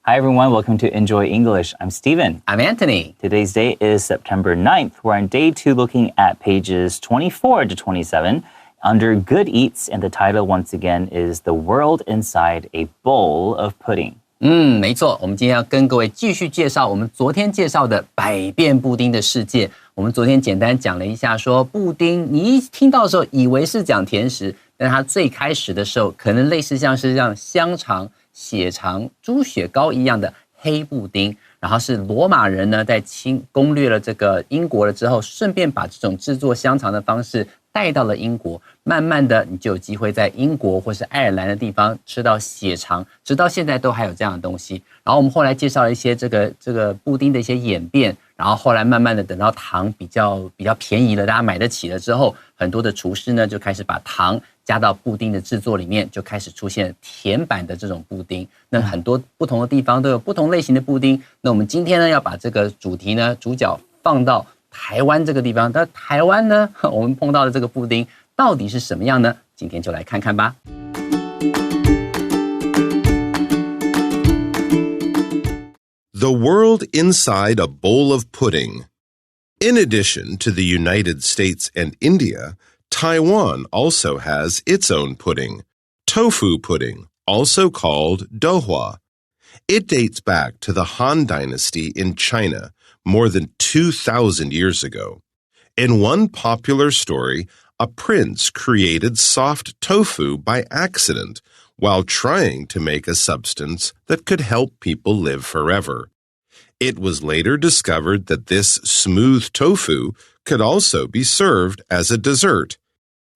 Hi everyone, welcome to Enjoy English. I'm Steven. I'm Anthony. Today's date is September 9th. We're on day 2 looking at pages 24 to 27 under Good Eats, and the title once again is The World Inside a Bowl of Pudding. 没错，我们今天要跟各位继续介绍我们昨天介绍的百变布丁的世界。我们昨天简单讲了一下说布丁，你一听到的时候以为是讲甜食，但它最开始的时候可能类似像香肠、血肠、猪血糕一样的黑布丁，然后是罗马人呢在攻略了这个英国了之后，顺便把这种制作香肠的方式带到了英国，慢慢的你就有机会在英国或是爱尔兰的地方吃到血肠，直到现在都还有这样的东西。然后我们后来介绍了一些这个布丁的一些演变，然后后来慢慢的等到糖比较便宜了，大家买得起了之后，很多的厨师呢就开始把糖加到布丁的制作里面，就开始出现甜版的这种布丁。那很多不同的地方都有不同类型的布丁。那我们今天呢要把这个主题呢主角放到台湾这个地方，但台湾呢我们碰到的这个布丁到底是什么样呢？今天就来看看吧。The world inside a bowl of pudding. In addition to the United States and India, Taiwan also has its own pudding, tofu pudding, also called douhua. It dates back to the Han Dynasty in China more than 2,000 years ago. In one popular story, a prince created soft tofu by accident while trying to make a substance that could help people live forever. It was later discovered that this smooth tofu could also be served as a dessert.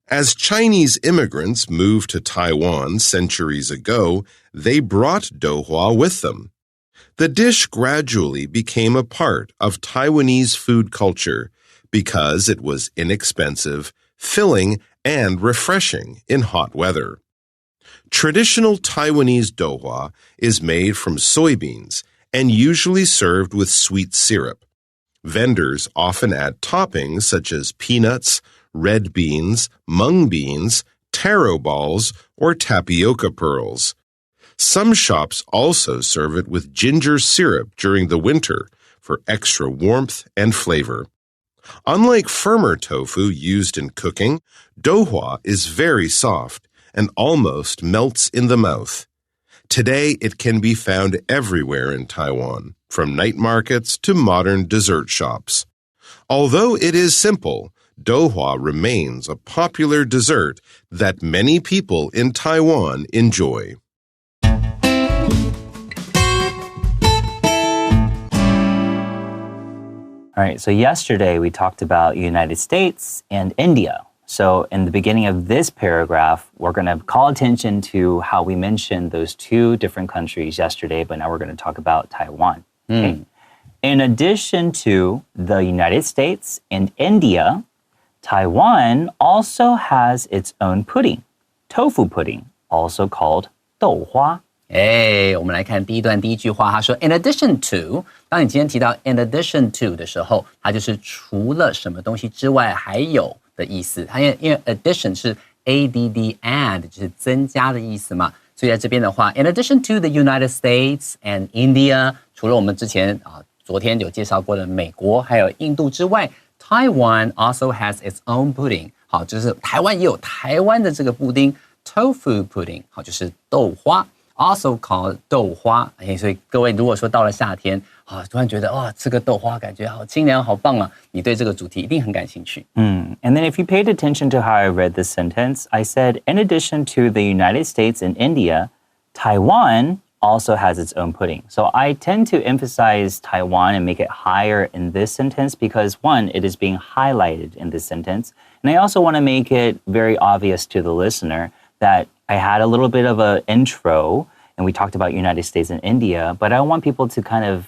As Chinese immigrants moved to Taiwan centuries ago, they brought douhua with them. The dish gradually became a part of Taiwanese food culture because it was inexpensive, filling, and refreshing in hot weather. Traditional Taiwanese douhua is made from soybeans and usually served with sweet syrup. Vendors often add toppings such as peanuts, red beans, mung beans, taro balls, or tapioca pearls. Some shops also serve it with ginger syrup during the winter for extra warmth and flavor. Unlike firmer tofu used in cooking, douhua is very soft and almost melts in the mouth. Today, it can be found everywhere in Taiwan, from night markets to modern dessert shops. Although it is simple, douhua remains a popular dessert that many people in Taiwan enjoy. All right, so yesterday we talked about United States and India. So in the beginning of this paragraph, we're going to call attention to how we mentioned those two different countries yesterday, but now we're going to talk about Taiwan. Okay? In addition to the United States and India, Taiwan also has its own pudding, tofu pudding, also called 豆花。我们来看第一段第一句话，他说 In addition to， 当你今天提到 in addition to 的时候，它就是除了什么东西之外还有的意思。它因为 addition 是 add 就是增加的意思嘛，所以在这边的话 In addition to the United States and India， 除了我们之前昨天有介绍过的美国还有印度之外， Taiwan also has its own pudding。 好，就是台湾也有台湾的这个布丁 tofu pudding， 好，就是豆花。Also called 豆花，所以各位如果说到了夏天突然觉得吃个豆花感觉好清凉好棒啊，你对这个主题一定很感兴趣。And then if you paid attention to how I read this sentence, I said, in addition to the United States and India, Taiwan also has its own pudding. So I tend to emphasize Taiwan and make it higher in this sentence because, one, it is being highlighted in this sentence. And I also want to make it very obvious to the listener that I had a little bit of an intro and we talked about United States and India, but I don't want people to kind of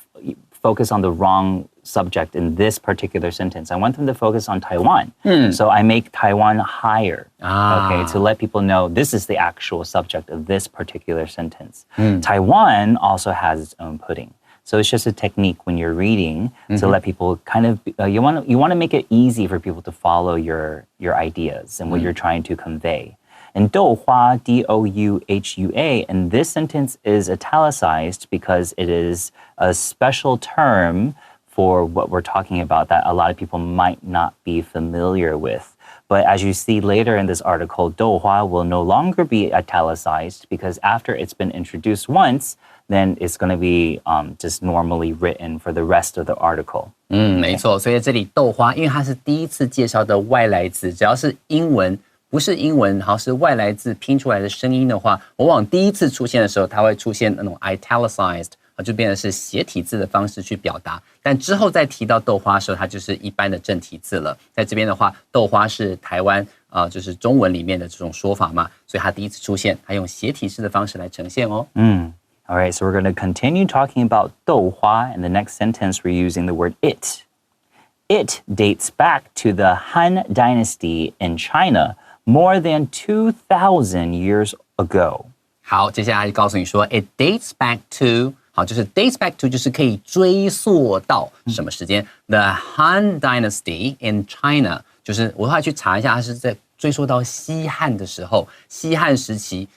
focus on the wrong subject in this particular sentence. I want them to focus on Taiwan. So I make Taiwan higher, okay, to let people know this is the actual subject of this particular sentence. Taiwan also has its own pudding. So it's just a technique when you're reading to let people kind of, you want to make it easy for people to follow your ideas and what you're trying to convey. And 豆花, D-O-U-H-U-A, and this sentence is italicized because it is a special term for what we're talking about that a lot of people might not be familiar with. But as you see later in this article, 豆花 will no longer be italicized because after it's been introduced once, then it's going to be just normally written for the rest of the article. 没错，所以这里豆花，因为它是第一次介绍的外来字，只要是英文，不是英文，好是外来字拼出来的声音的话，往往第一次出现的时候，它会出现那种 italicized。就变成是斜体字的方式去表达，但之后再提到豆花的时候，它就是一般的正体字了。在这边的话，豆花是台湾就是中文里面的这种说法嘛，所以它第一次出现，它用斜体字的方式来呈现哦。All right, so we're going to continue talking about 豆花. In the next sentence, we're using the word it. It dates back to the Han Dynasty in China more than 2,000 years ago. 好，接下来就告诉你说 ，it dates back to。好，就是 dates back to 就是可以追溯到什么时间 ？The Han Dynasty in China 就是我后来去查一下，它是在追溯到西汉的时候，西汉时期，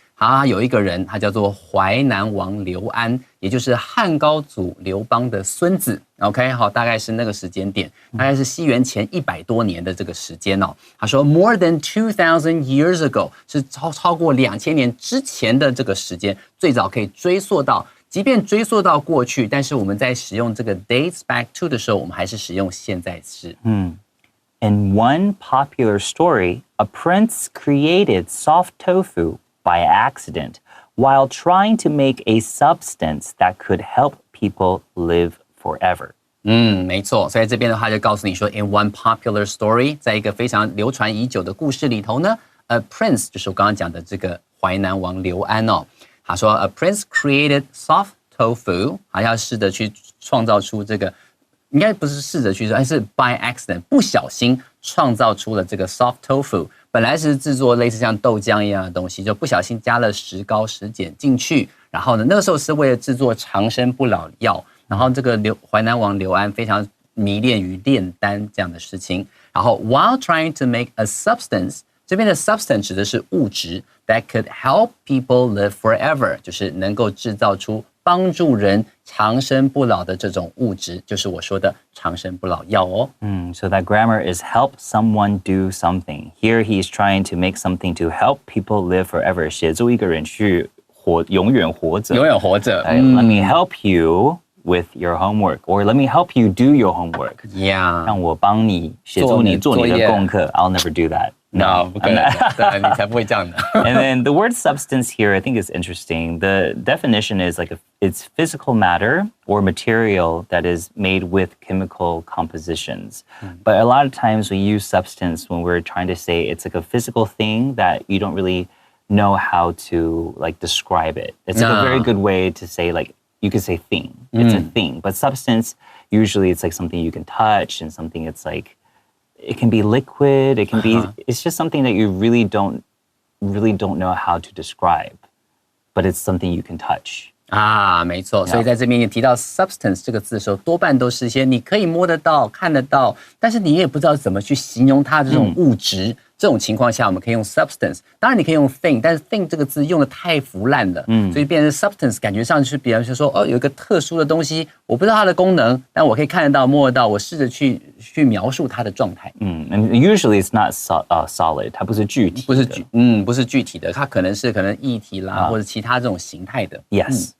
有一个人，他叫做淮南王刘安，也就是汉高祖刘邦的孙子。OK， 好，大概是那个时间点，大概是西元前100多年的这个时间哦。他说 more than 2,000 years ago 是超过2000年之前的这个时间，最早可以追溯到。即便追溯到过去，但是我们在使用这个 dates back to 的时候，我们还是使用现在式。In one popular story, a prince created soft tofu by accident while trying to make a substance that could help people live forever. 没错，所以这边的话就告诉你说 in one popular story 在一个非常流传已久的故事里头呢 a prince 就是我刚刚讲的这个淮南王刘安哦他说 a prince created soft tofu 还要试着去创造出这个应该不是试着去说，而是 by accident 不小心创造出了这个 soft tofu 本来是制作类似像豆浆一样的东西就不小心加了石膏石碱进去然后呢那个时候是为了制作长生不老药然后这个淮南王刘安非常迷恋于炼丹这样的事情然后 while trying to make a substance 这边的 substance 指的是物质 that could help people live forever 就是能够制造出帮助人长生不老的这种物质就是我说的长生不老药哦。So that grammar is help someone do something. Here he's trying to make something to help people live forever. 协助一个人去永远活着。永远活着。Let me help you with your homework, or let me help you do your homework. Yeah. 让我帮你协助你做你的功课。I'll never do that. No, 不可能。对，你才不会这样的。And then the word substance here, I think is interesting. The definition is like it's physical matter or material that is made with chemical compositions. But a lot of times we use substance when we're trying to say it's like a physical thing that you don't really know how to like describe it. It's like a very good way to say like you could say thing. It's a thing. But substance, usually it's like something you can touch and something it's like it can be liquid, it can be it's just something that you really don't know how to describe. But it's something you can touch. 没错所以在这边也提到 substance 这个字的时候多半都是一些你可以摸得到看得到但是你也不知道怎么去形容它的这种物质这种情况下我们可以用 substance 当然你可以用 thing 但是 thing 这个字用得太腐烂了所以变成 substance 感觉上就是比方说有一个特殊的东西我不知道它的功能但我可以看得到摸得到我试着去描述它的状态And usually it's not solid 它不是具体的不是具体的它可能液体啦或者其他这种形态的 Yes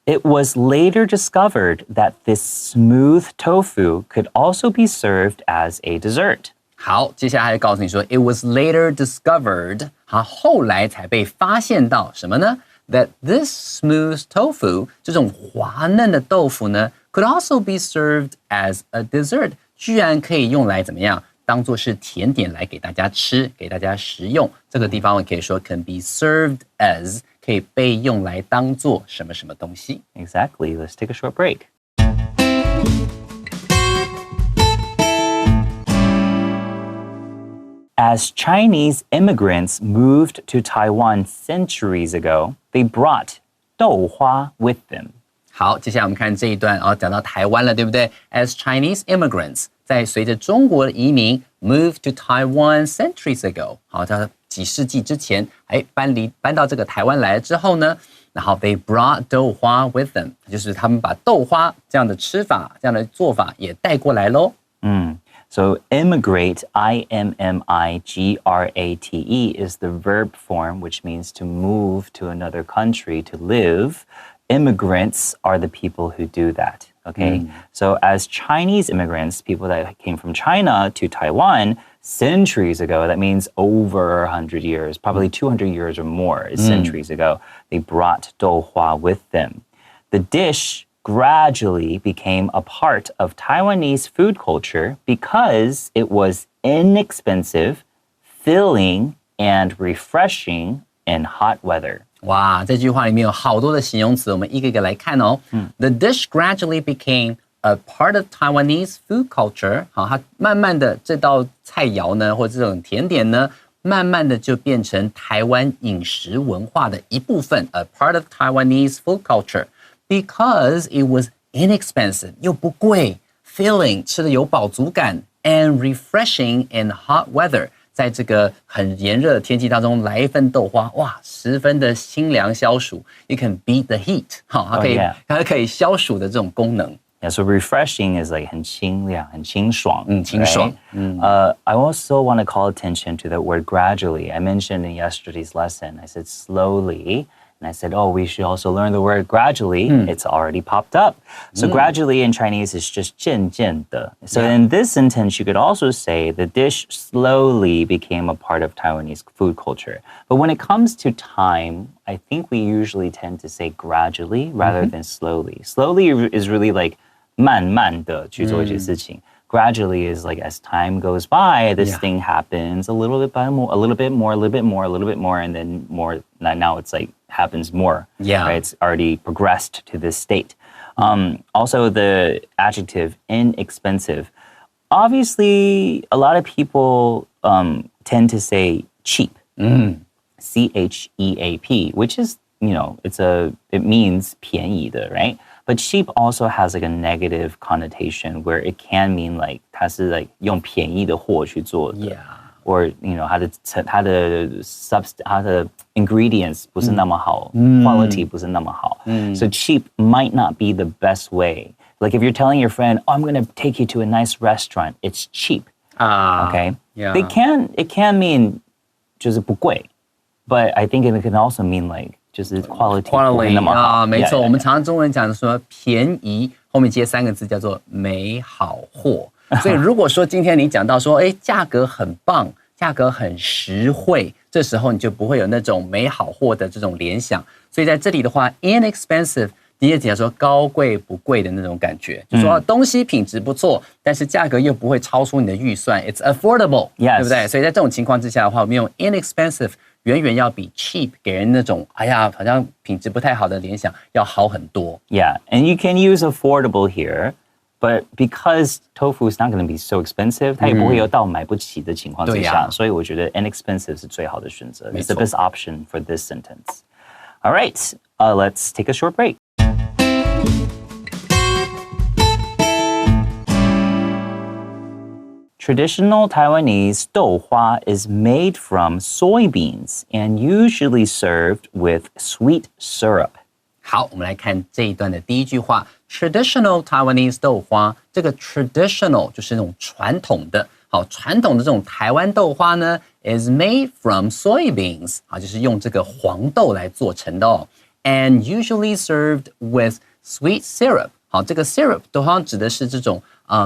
It was later discovered that this smooth tofu could also be served as a dessert. 好，接下来告诉你说 ，It was later discovered， 后来才被发现到什么呢 ？That this smooth tofu， 这种滑嫩的豆腐呢 ，could also be served as a dessert， 居然可以用来怎么样？当作是甜点来给大家吃，给大家食用。这个地方我可以说 can be served as。可以被用来当做什么什么东西 Exactly. Let's take a short break. As Chinese immigrants moved to Taiwan centuries ago, they brought 豆花 with them. 好，接下来我们看这一段讲到台湾了，对不对 ？As Chinese immigrants, 在随着中国的移民 moved to Taiwan centuries ago. 好，它几世纪之前，搬到这个台湾来了之后呢，然后 they brought 豆花 with them， 就是他们把豆花这样的吃法、这样的做法也带过来咯。So immigrate, I-M-M-I-G-R-A-T-E, is the verb form, which means to move to another country to live. Immigrants are the people who do that, okay? So as Chinese immigrants, people that came from China to Taiwan centuries ago, that means over 100 years, probably 200 years or more centuries ago, they brought douhua with them. The dish gradually became a part of Taiwanese food culture because it was inexpensive, filling, and refreshing in hot weather. 哇，这句话里面有好多的形容词，我们一个一个来看哦。The dish gradually became a part of Taiwanese food culture. 好，它慢慢的这道菜肴呢，或者这种甜点呢，慢慢的就变成台湾饮食文化的一部分 ，a part of Taiwanese food culture.Because it was inexpensive, 又不贵 filling, 吃的有饱足感 and refreshing in hot weather, 在这个很炎热的天气当中来一份豆花，哇，十分的清凉消暑 You can beat the heat, 好，它可以消暑的这种功能。Yeah, so refreshing is like 很清凉，很清爽。清爽。I also want to call attention to the word gradually. I mentioned in yesterday's lesson, I said slowly.And I said, we should also learn the word gradually. It's already popped up. So gradually in Chinese is just 渐渐的. So in this sentence, you could also say the dish slowly became a part of Taiwanese food culture. But when it comes to time, I think we usually tend to say gradually rather than slowly. Slowly is really like 慢慢的去做一些事情。Gradually is like as time goes by, this thing happens a little bit more, and then more. Now it's like happens more. Yeah. Right? It's already progressed to this state. Also, the adjective inexpensive. Obviously, a lot of people tend to say cheap. C-H-E-A-P, which is, it means 便宜的, right? But cheap also has like a negative connotation where it can mean like 它是 like 用便宜的货去做的 or 它的ingredients 不是那么好 quality 不是那么好 So cheap might not be the best way. Like if you're telling your friend, I'm going to take you to a nice restaurant, it's cheap. Okay? Yeah. It can mean 就是不贵 but I think it can also mean like就是 quality 不会那么好没错，我们常常中文讲说便宜，后面接3个字叫做没好货。所以如果说今天你讲到说，价格很棒，价格很实惠，这时候你就不会有那种没好货的这种联想。所以在这里的话 ，inexpensive 第一讲说高贵不贵的那种感觉，就说东西品质不错，但是价格又不会超出你的预算 ，it's affordable， 对不对？所以在这种情况之下的话，我们用 inexpensive。远远要比 cheap 给人那种好像品质不太好的联想要好很多。Yeah, and you can use affordable here, but because tofu is not going to be so expensive, 它也不会有到买不起的情况之下，所以我觉得 inexpensive 是最好的选择。It's the best option for this sentence. All right, let's take a short break. Traditional Taiwanese 豆花 is made from soybeans and usually served with sweet syrup. 好，我们来看这一段的第一句话 Traditional Taiwanese 豆花，这个 traditional 就是那种传统的，好，传统的这种台湾豆花呢 is made from soybeans， 好，就是用这个黄豆来做成的哦 and usually served with sweet syrup。好，这个 syrup 通常指的是这种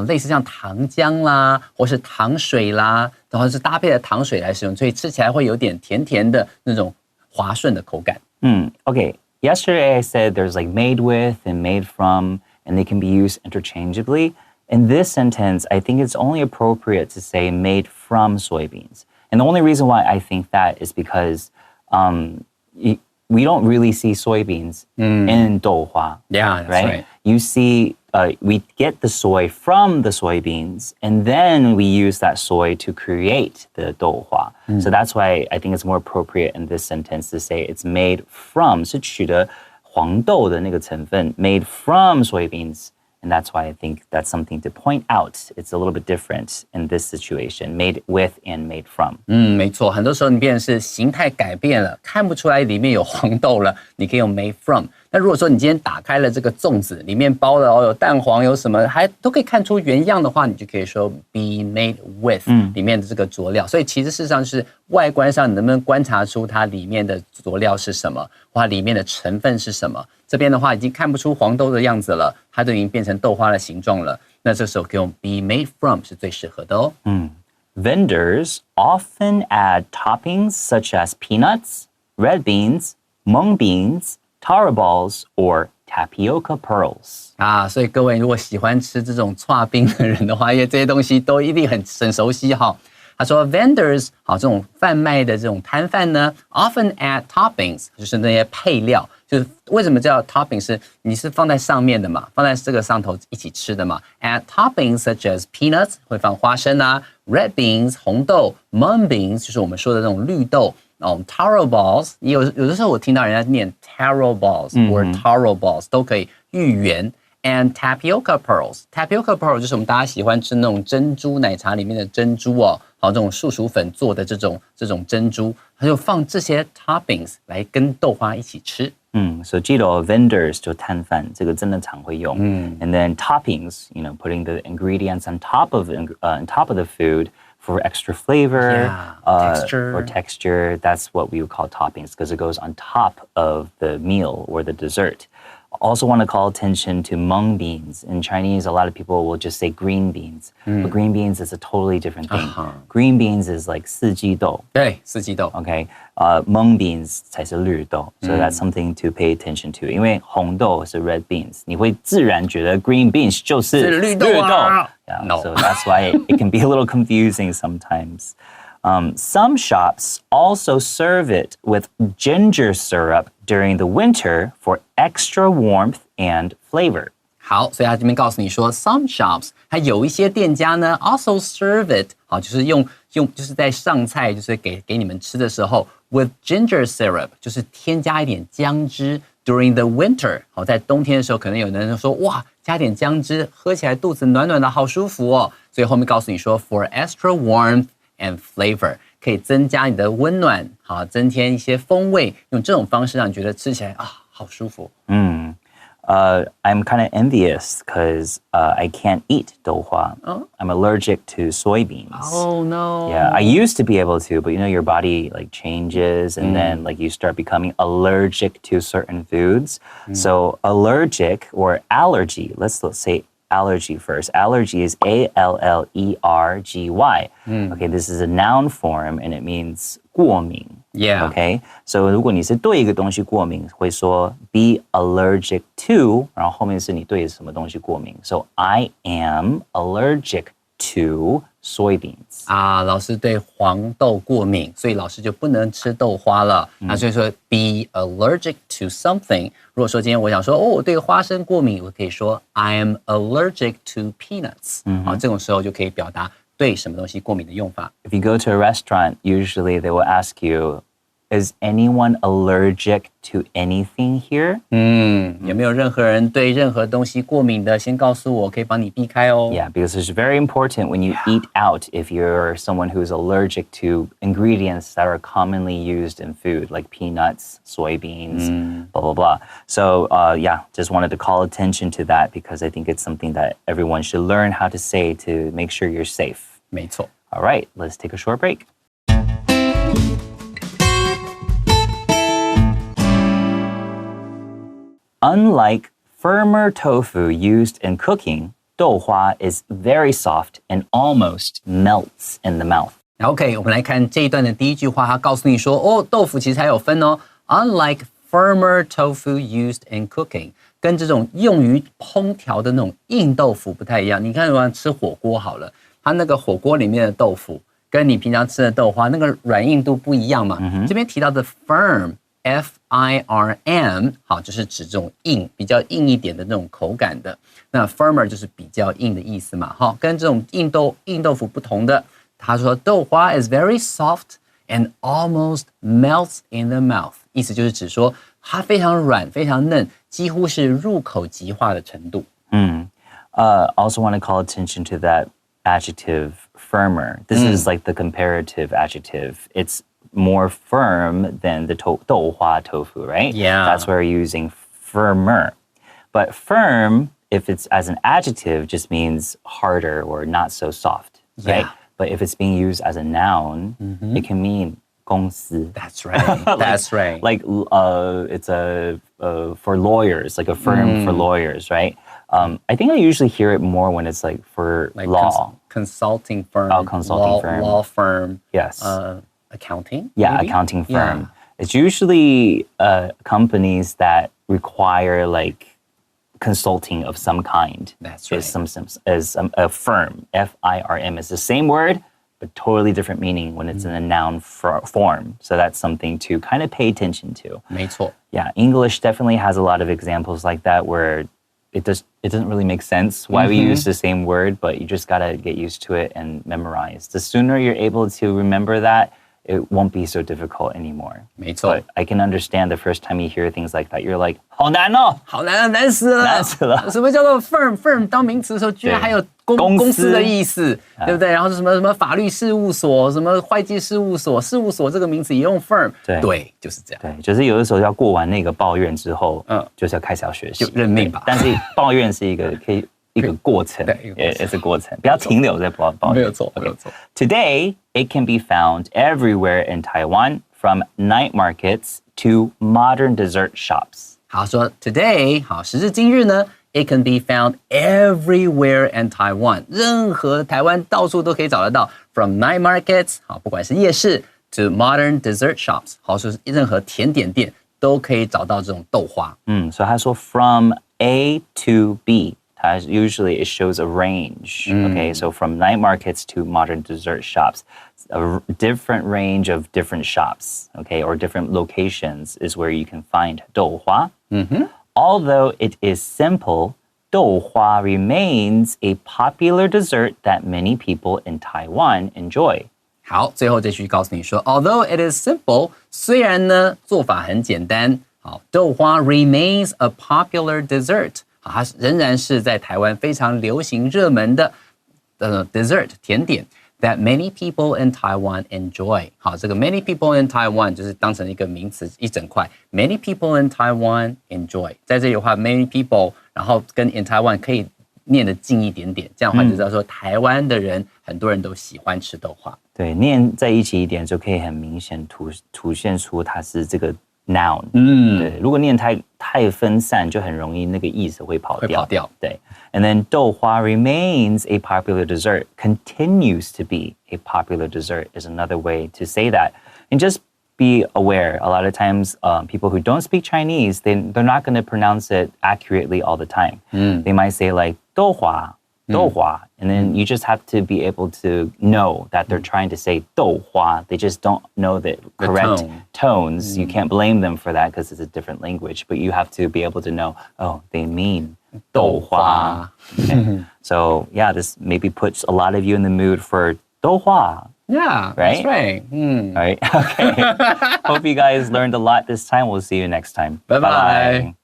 类似像糖浆啦，或是糖水啦，然后是搭配了糖水来使用，所以吃起来会有点甜甜的那种滑顺的口感。Okay. Yesterday I said there's like made with and made from, and they can be used interchangeably. In this sentence, I think it's only appropriate to say made from soybeans. And the only reason why I think that is because we don't really see soybeans in douhua. Yeah, that's right. You see, we get the soy from the soybeans, and then we use that soy to create the douhua. So that's why I think it's more appropriate in this sentence to say it's made from, 是取得黄豆的那个成分 made from soybeans, And that's why I think that's something to point out. It's a little bit different in this situation, made with and made from. 没错，很多时候你变成是形态改变了，看不出来里面有黄豆了，你可以用 made from。那如果说你今天打开了这个粽子，里面包了有蛋黄，有什么还都可以看出原样的话，你就可以说 be made with 里面的这个佐料。所以其实事实上是外观上你能不能观察出它里面的佐料是什么，或它里面的成分是什么。这边的话已经看不出黄豆的样子了，它都已经变成豆花的形状了。那这时候可以用 be made from 是最适合的哦。Vendors often add toppings such as peanuts, red beans, mung beans, taro balls, or tapioca pearls. 所以各位如果喜欢吃这种剉冰的人的话，因为这些东西都一定很熟悉哈。他说 vendors 这种贩卖的这种摊贩呢 often add toppings 就是那些配料，就是为什么叫 topping 是你是放在上面的嘛，放在这个上头一起吃的嘛。add toppings such as peanuts 会放花生red beans 红豆 mung beans 就是我们说的那种绿豆taro balls 有的时候我听到人家念 taro balls 或者 taro balls 都可以芋圆。And tapioca pearls. Tapioca pearl 就是我们大家喜欢吃那种珍珠奶茶里面的珍珠这种树薯粉做的这种珍珠，它就放这些 toppings 来跟豆花一起吃。So 记得vendors 就摊贩，这个真的常会用。And then toppings, putting the ingredients on top of the food for extra flavor, texture. Or texture. That's what we would call toppings because it goes on top of the meal or the dessert. Also want to call attention to mung beans. In Chinese, a lot of people will just say green beans. But green beans is a totally different thing. Green beans is like 四季豆. 对，四季豆。 Okay. Mung beans 才是绿豆. So that's something to pay attention to. 因为红豆是 red beans. 你会自然觉得 green beans 就是绿豆。Yeah, No. So that's why it can be a little confusing sometimes. Some shops also serve it with ginger syrup during the winter for extra warmth and flavor. 好，所以他这边告诉你说 some shops 它有一些店家呢 also serve it 就是用就是在上菜就是给你们吃的时候 with ginger syrup 就是添加一点姜汁 during the winter 在冬天的时候可能有人说哇加点姜汁喝起来肚子暖暖的好舒服所以后面告诉你说 for extra warmth and flavor 可以增加你的温暖增添一些风味用这种方式让你觉得吃起来好舒服I'm kind of envious because I can't eat 豆花. I'm allergic to soybeans. Oh no. Yeah, I used to be able to, but your body like changes and then like you start becoming allergic to certain foods. So allergic or allergy, let's say allergy first. Allergy is A-L-L-E-R-G-Y. Okay, this is a noun form and it means 过敏. Yeah. Okay, so 如果你是对一个东西过敏，会说 be allergic to， 然后后面是你对什么东西过敏。So I am allergic to soybeans. 老师对黄豆过敏，所以老师就不能吃豆花了。所以说 be allergic to something。如果说今天我想说我对花生过敏，我可以说 I am allergic to peanuts。这种时候就可以表达对什么东西过敏的用法。If you go to a restaurant, usually they will ask you, is anyone allergic to anything here? 有没有任何人对任何东西过敏的？先告诉我，可以帮你避开哦。Yeah, because it's very important when you eat out if you're someone who's allergic to ingredients that are commonly used in food, like peanuts, soybeans, blah, blah, blah. So, just wanted to call attention to that because I think it's something that everyone should learn how to say to make sure you're safe. 没错。All right, let's take a short break. Unlike firmer tofu used in cooking, 豆花 is very soft and almost melts in the mouth. OK, 我们来看这一段的第一句话，它告诉你说，豆腐其实还有分哦。Unlike firmer tofu used in cooking, 跟这种用于烹调的那种硬豆腐不太一样。你看，如果吃火锅好了，它那个火锅里面的豆腐，跟你平常吃的豆花那个软硬度不一样嘛。这边提到的 firm。F-I-R-M 就是指这种硬比较硬一点的那种口感的那 firmer 就是比较硬的意思嘛跟这种硬豆腐不同的他说豆花 is very soft and almost melts in the mouth 意思就是指说它非常软非常嫩几乎是入口即化的程度 Also want to call attention to that adjective firmer. This is like the comparative adjective. It's more firm than the 豆花 tofu, right? Yeah. That's where you're using firmer. But firm, if it's as an adjective, just means harder or not so soft, right? Yeah. But if it's being used as a noun, it can mean 公司. That's right. That's right. Like it's for lawyers, like a firm for lawyers, right? I think I usually hear it more when it's like for law. Consulting firm. Oh, consulting firm. Law firm. Yes. Accounting? Yeah, maybe? accounting firm. Yeah. It's usually companies that require like consulting of some kind. That's right. Is a firm. F-I-R-M is the same word, but totally different meaning when it's in a noun form. So that's something to kind of pay attention to. 没错. Yeah, English definitely has a lot of examples like that where it doesn't really make sense why we use the same word, but you just gotta get used to it and memorize. The sooner you're able to remember that, it won't be so difficult anymore. 没错. But I can understand the first time you hear things like that, you're like, 好难哦!好难，难死了！难死了。什么叫做 firm 当名词的时候，居然还有公司的意思，对不对？然后是什么法律事务所、什么会计事务所这个名词也用 firm， 对，就是这样。对，就是有的时候要过完那个抱怨之后，就是要开始要学习，就认命吧。但是抱怨是一个一个过程，也是过程，不要停留在抱怨。没有错，没有错。Today, it can be found everywhere in Taiwan, from night markets to modern dessert shops. 好，说 today， 好，时至今日呢 ，it can be found everywhere in Taiwan， 任何台湾到处都可以找得到 ，from night markets， 好，不管是夜市 to modern dessert shops， 好，说是任何甜点店都可以找到这种豆花。所以他说 from A to B. Usually it shows a range, okay? So from night markets to modern dessert shops, a different range of different shops, okay? Or different locations is where you can find 豆花. Although it is simple, 豆花 remains a popular dessert that many people in Taiwan enjoy. 好，最后这句告诉你说 ，Although it is simple， 虽然呢做法很简单，好，豆花 remains a popular dessert。它仍然是在台湾非常流行热门的dessert 甜点 that many people in Taiwan enjoy。好，这个 many people in Taiwan 就是当成一个名词一整块 ，many people in Taiwan enjoy。在这里的话 ，many people， 然后跟 in Taiwan 可以念得近一点点，这样的话就知道说台湾的人很多人都喜欢吃豆花。对，念在一起一点就可以很明显凸现出它是这个。noun， 对，如果念太分散，就很容易那个意思会跑掉。对 ，and then 豆花 remains a popular dessert, continues to be a popular dessert is another way to say that. And just be aware, a lot of times people who don't speak Chinese, they're not going to pronounce it accurately all the time. They might say like 豆花。豆花, and then you just have to be able to know that they're trying to say 豆花. They just don't know the correct tones. You can't blame them for that because it's a different language, but you have to be able to know, oh, they mean 豆花. Okay. So yeah, this maybe puts a lot of you in the mood for 豆花. Yeah, right? That's right. All right, okay. Hope you guys learned a lot this time. We'll see you next time. Bye-bye.